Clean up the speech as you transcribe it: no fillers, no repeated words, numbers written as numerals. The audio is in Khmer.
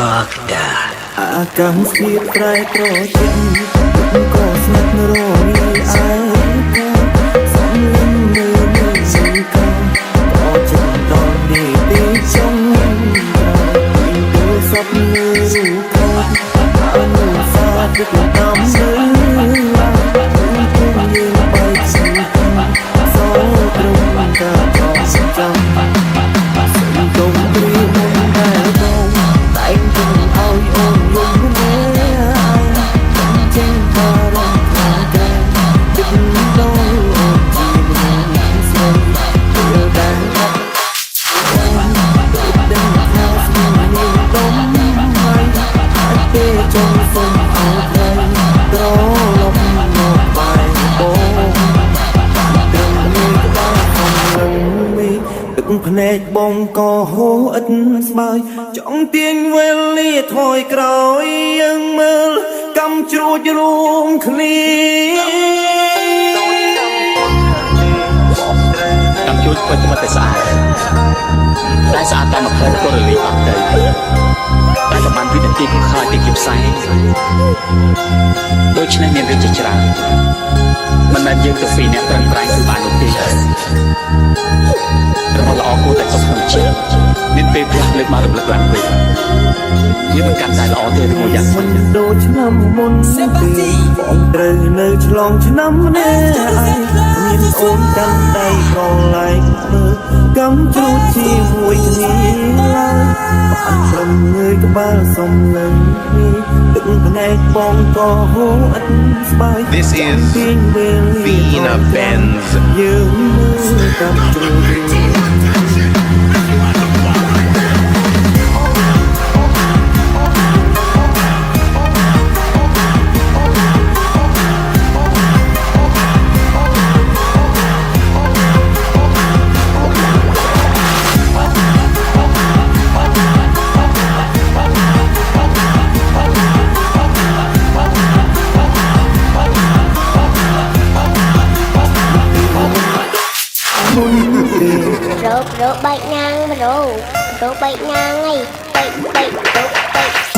Hakda អាកាសភាពប្រែប្រួលចិត្តក៏ស្និទ្ធរលាយអើសំលឹងនៅនឹងសង្កត់ក៏ចិត្តដល់នេះទីចុងទៅសពនៅរូបថតអនុសាសន៍ទឹកតាមលើយើងបែកសង្កត់សោត្រង់កាក៏សំចាំសំទុំព្រីមុនតែបងតែងគំឲ្យអូនយំមែចេញបរំខាងកាទឹកដល់អូនជីវិតស្រីពេលដែលដឹងថាស្មាននេះដុំហើយពេលចង់សុំអោត្រីត្រឡប់មកបែកបងដឹងនេះដល់ផងនឹងនេះទឹកភ្នែកបងក៏ហូរឥតស្បើយចង់ទាញវេលាថយក្រោយយើងមើលកំជ្រួចរួមគ្នាកំជួចពិតមកតែស្អាតតែស្អាតតាមផ្លូវក៏រលាយអត់ទៅតែប្រហែលវិនាទីក៏ខ្លាចទៅជាផ្សែងដូច្នេះមានរឿងជាច្រើនមិនមែនយើងទៅពីរអ្នកត្រឹមប្រែងគឺបាននោះទេរបស់ល្អគួរតែចប់ក្នុងចិត្តមានពេលខ្លះលើកមករំលឹកឡើងវិញវាមិនកាន់តែល្អទេឬមួយយ៉ាងមិន ដូចឆ្នាំមុនទេបងត្រូវនៅឆ្លងឆ្នាំនេះឯងមានអូនកាន់ដៃក៏ឡែកមើលកំជ្រួចជាមួយគ្នាឡើយបានព្រមងើយក្បាលសំឡឹងនេះទឹកភ្នែកបងក៏ហូរឥតស្បើយ This is Vina Benz យើងមើលកំជ្រួចBro, bro, balik ngang bro. Bro, balik ngang ngay. Balik, balik, bro, balik.